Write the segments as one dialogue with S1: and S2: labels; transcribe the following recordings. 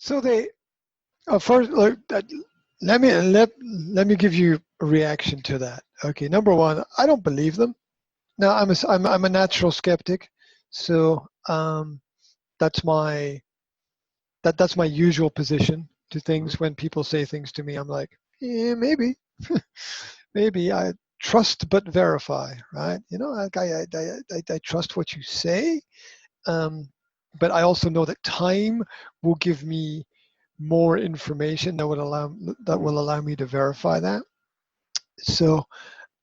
S1: So they first let me give you a reaction to that. Okay, number one, I don't believe them. Now I'm a natural skeptic, so that's my that's my usual position to things. When people say things to me, I'm like, yeah, maybe, maybe. I trust but verify, right? You know, I trust what you say, but I also know that time will give me more information that will allow me to verify that. So,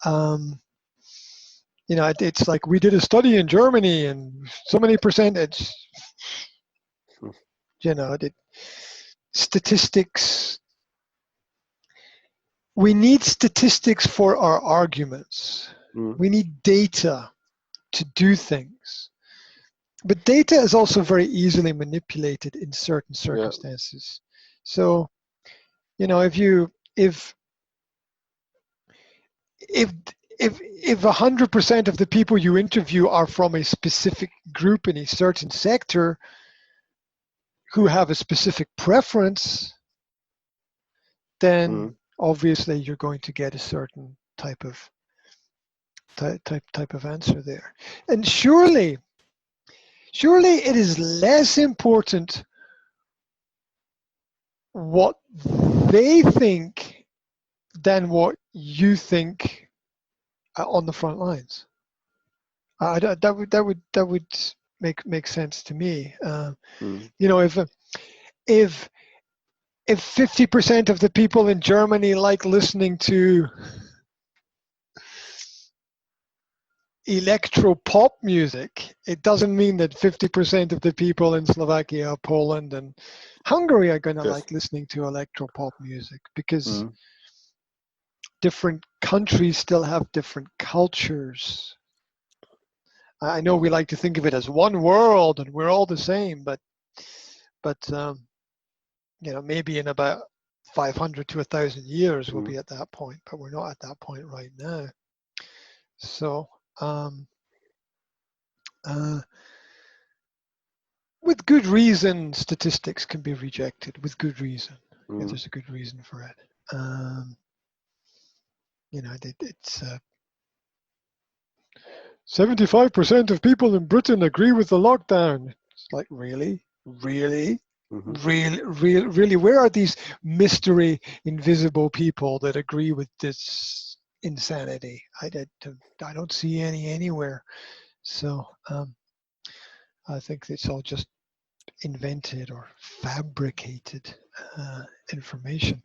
S1: you know, it's like we did a study in Germany, and so many percentage. You know, statistics. We need statistics for our arguments. We need data to do things. But data is also very easily manipulated in certain circumstances. Yeah. So, you know, if 100% of the people you interview are from a specific group in a certain sector who have a specific preference, then obviously you're going to get a certain type of answer there. And surely it is less important what they think than what you think on the front lines. That would make sense to me. You know, if 50% of the people in Germany like listening to electro pop music, it doesn't mean that 50% of the people in Slovakia, Poland, and Hungary are going to like listening to electro pop music, because different countries still have different cultures. I know we like to think of it as one world and we're all the same, but you know, maybe in about 500 to 1,000 years we'll be at that point, but we're not at that point right now. So with good reason, statistics can be rejected with good reason. If there's a good reason for it. You know, it's 75% of people in Britain agree with the lockdown. It's like, really? Really? Really? Where are these mystery, invisible people that agree with this insanity? I don't see any anywhere. So I think it's all just invented or fabricated information.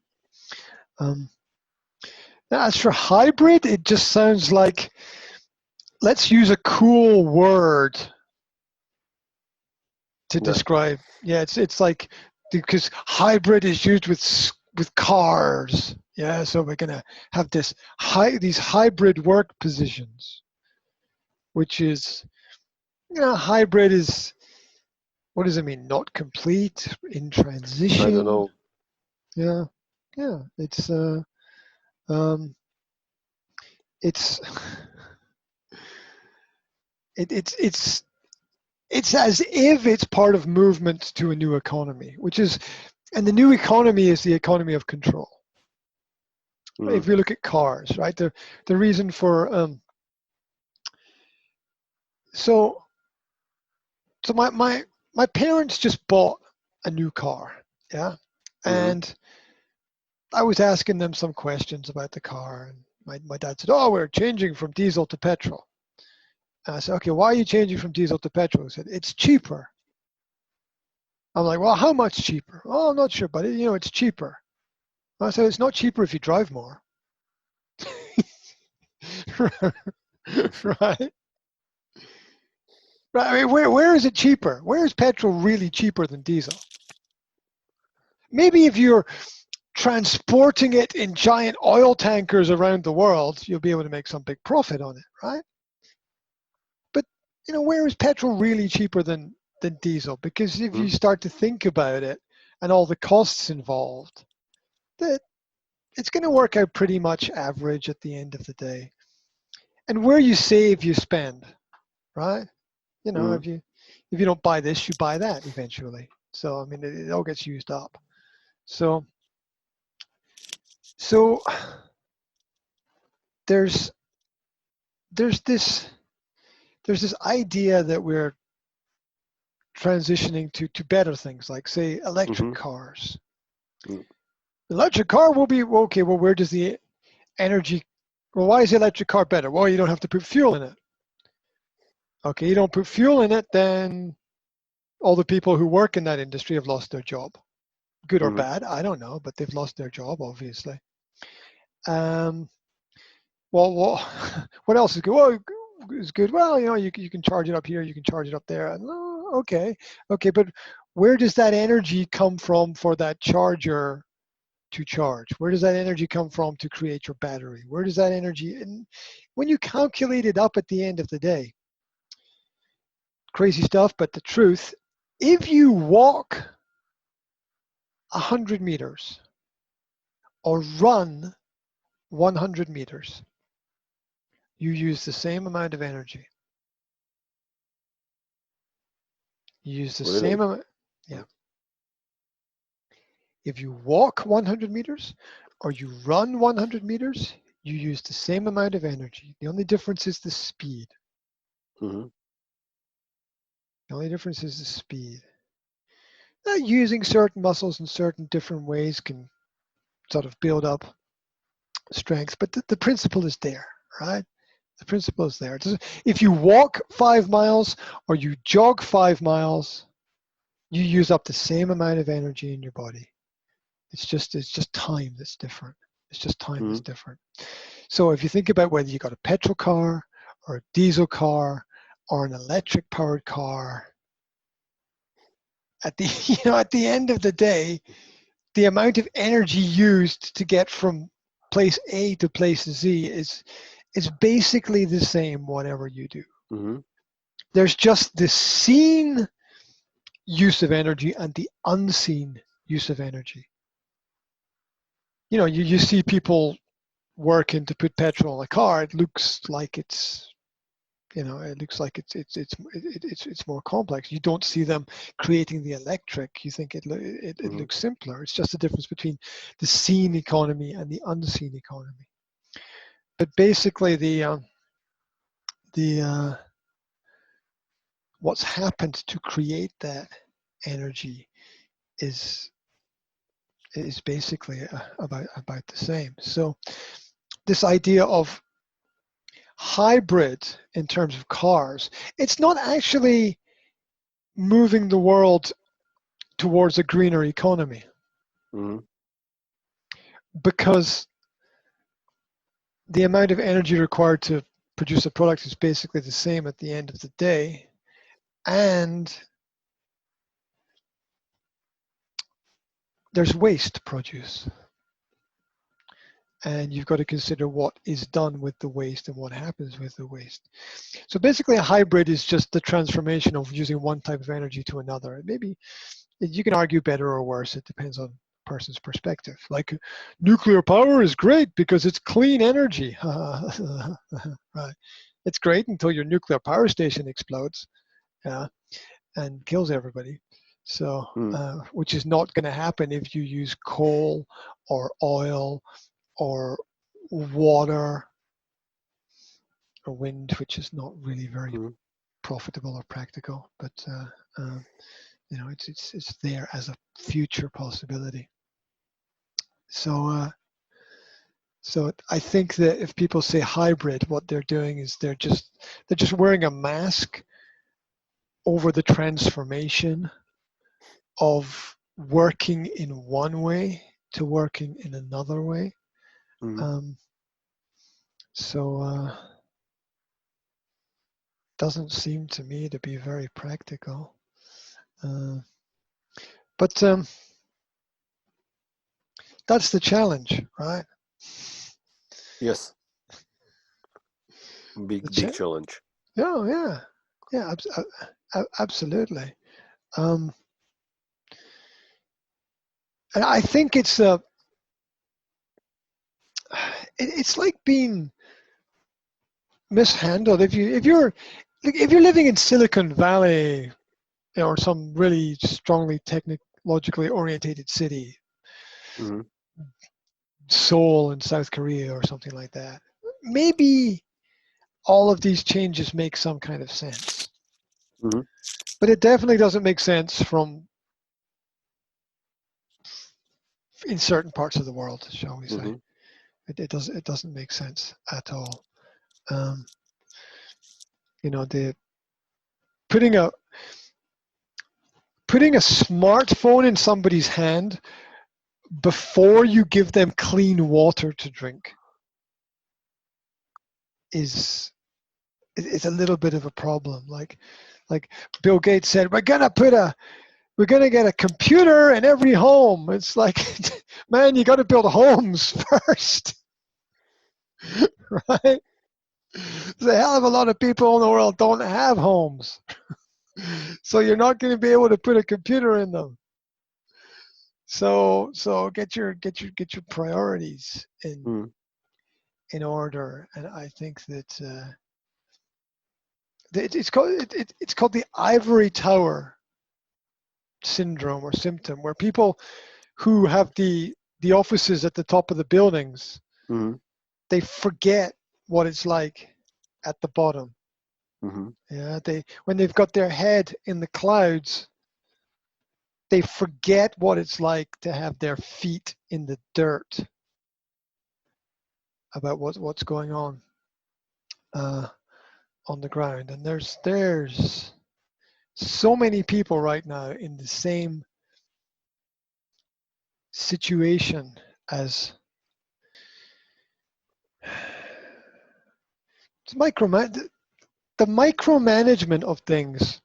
S1: Now, as for hybrid, it just sounds like, let's use a cool word to describe. Yeah, it's like, because hybrid is used with cars. Yeah, so we're gonna have these hybrid work positions, which is, you know, hybrid is, what does it mean? Not complete, in transition.
S2: I don't know.
S1: Yeah, it's it's as if it's part of movement to a new economy, and the new economy is the economy of control. If we look at cars, right? The reason for so my parents just bought a new car, yeah, and I was asking them some questions about the car, and my dad said, "Oh, we're changing from diesel to petrol." And I said, "Okay, why are you changing from diesel to petrol?" He said, "It's cheaper." I'm like, "Well, how much cheaper?" "Oh, I'm not sure, but you know, it's cheaper." I said, "It's not cheaper if you drive more." Right? Right. I mean, where is it cheaper? Where is petrol really cheaper than diesel? Maybe if you're transporting it in giant oil tankers around the world, you'll be able to make some big profit on it, right? But, you know, where is petrol really cheaper than diesel? Because if you start to think about it and all the costs involved, that it's going to work out pretty much average at the end of the day. And where you save, you spend, right? You know, if you don't buy this, you buy that eventually. So I mean, it all gets used up. So there's this idea that we're transitioning to better things, like say electric cars. Electric car will be okay. Well, where does the energy? Well, why is the electric car better? Well, you don't have to put fuel in it. Okay, you don't put fuel in it, then all the people who work in that industry have lost their job. Good or bad, I don't know, but they've lost their job, obviously. Well, what else is good? Well, it's good. Well, you know, you can charge it up here, you can charge it up there. And, okay, but where does that energy come from for that charger to charge? Where does that energy come from to create your battery? Where does that energy, and when you calculate it up at the end of the day, crazy stuff, but the truth, if you walk 100 meters or run 100 meters, you use the same amount of energy. You use the same amount, yeah. If you walk 100 meters or you run 100 meters, you use the same amount of energy. The only difference is the speed. The only difference is the speed. Now, using certain muscles in certain different ways can sort of build up strength, but the principle is there, right? The principle is there. If you walk 5 miles or you jog 5 miles, you use up the same amount of energy in your body. It's just time that's different. It's just time that's different. So if you think about whether you got a petrol car or a diesel car or an electric powered car, at the end of the day, the amount of energy used to get from place A to place Z is basically the same whatever you do. There's just the seen use of energy and the unseen use of energy. You know, you see people working to put petrol in a car. It looks like it's, you know, it looks like it's more complex. You don't see them creating the electric. You think it looks simpler. It's just the difference between the seen economy and the unseen economy. But basically, what's happened to create that energy is basically about the same. So this idea of hybrid in terms of cars, it's not actually moving the world towards a greener economy, because the amount of energy required to produce a product is basically the same at the end of the day, and there's waste to produce. And you've got to consider what is done with the waste and what happens with the waste. So basically a hybrid is just the transformation of using one type of energy to another. Maybe you can argue better or worse, it depends on a person's perspective. Like nuclear power is great because it's clean energy. Right. It's great until your nuclear power station explodes and kills everybody. So, which is not going to happen if you use coal or oil or water or wind, which is not really very profitable or practical, but you know, it's there as a future possibility. So so I think that if people say hybrid, what they're doing is they're just wearing a mask over the transformation of working in one way to working in another way. So doesn't seem to me to be very practical. But that's the challenge, right?
S2: Yes. Big challenge.
S1: Yeah, absolutely. And I think it's like being mishandled. If you're living in Silicon Valley or some really strongly technologically orientated city,
S2: Mm-hmm.
S1: Seoul in South Korea or something like that. Maybe all of these changes make some kind of sense.
S2: Mm-hmm.
S1: But it definitely doesn't make sense in certain parts of the world, shall we say.
S2: Mm-hmm.
S1: It doesn't make sense at all. The putting a smartphone in somebody's hand before you give them clean water to drink is a little bit of a problem. Like Bill Gates said, we're gonna get a computer in every home. It's like, man, you got to build homes first, right? There's a hell of a lot of people in the world don't have homes, so you're not going to be able to put a computer in them. So get your priorities in order, and I think that it's called the ivory tower syndrome or symptom, where people who have the offices at the top of the buildings,
S2: Mm-hmm.
S1: they forget what it's like at the bottom.
S2: Mm-hmm.
S1: Yeah, when they've got their head in the clouds, they forget what it's like to have their feet in the dirt about what's going on the ground. And there's so many people right now in the same situation as the micromanagement of things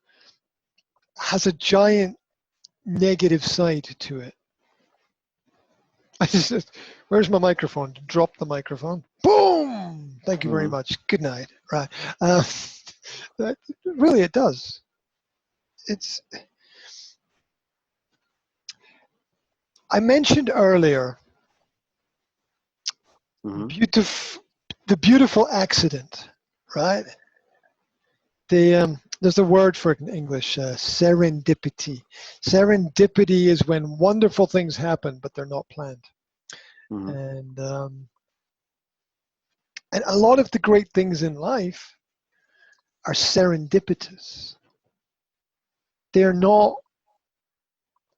S1: has a giant negative side to it. Where's my microphone? Drop the microphone. Boom! Thank you very much. Good night. Right. Really, it does. I mentioned earlier
S2: Mm-hmm.
S1: the beautiful accident, right? There's a word for it in English, serendipity. Serendipity is when wonderful things happen, but they're not planned.
S2: Mm-hmm.
S1: And a lot of the great things in life are serendipitous. They're not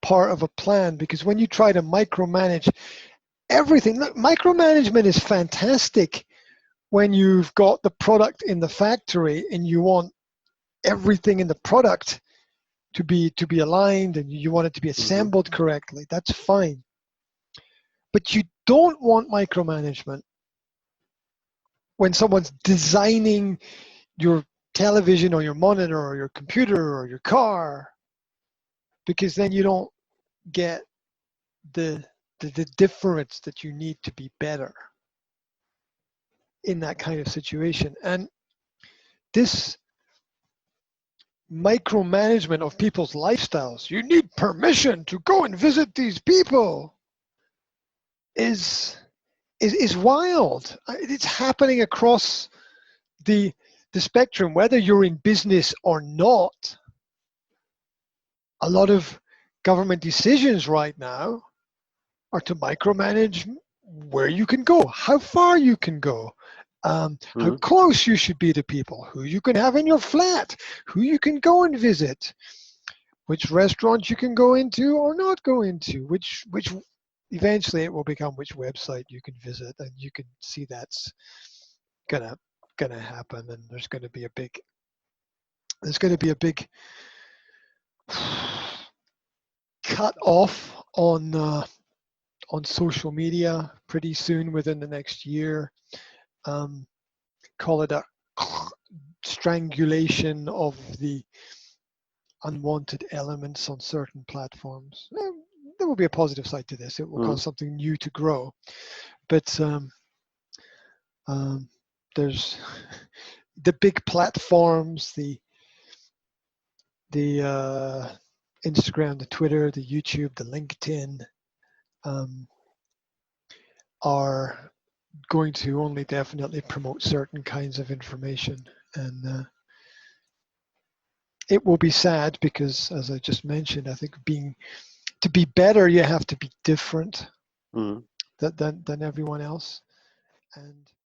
S1: part of a plan, because when you try to micromanage everything, look, micromanagement is fantastic when you've got the product in the factory and you want everything in the product to be aligned and you want it to be assembled correctly. That's fine. But you don't want micromanagement when someone's designing your television or your monitor or your computer or your car, because then you don't get the difference that you need to be better in that kind of situation. And this micromanagement of people's lifestyles, you need permission to go and visit these people, is wild. It's happening across the spectrum, whether you're in business or not. A lot of government decisions right now are to micromanage where you can go, how far you can go, how close you should be to people, who you can have in your flat, who you can go and visit, which restaurants you can go into or not go into, which eventually it will become which website you can visit, and you can see that's gonna happen, and there's gonna be a big cut off on social media pretty soon, within the next year. Call it a strangulation of the unwanted elements on certain platforms. There will be a positive side to this. It will cause something new to grow. But there's the big platforms, the Instagram, the Twitter, the YouTube, the LinkedIn, are going to only definitely promote certain kinds of information, and it will be sad because, as I just mentioned, I think to be better, you have to be different
S2: Mm-hmm.
S1: than everyone else. And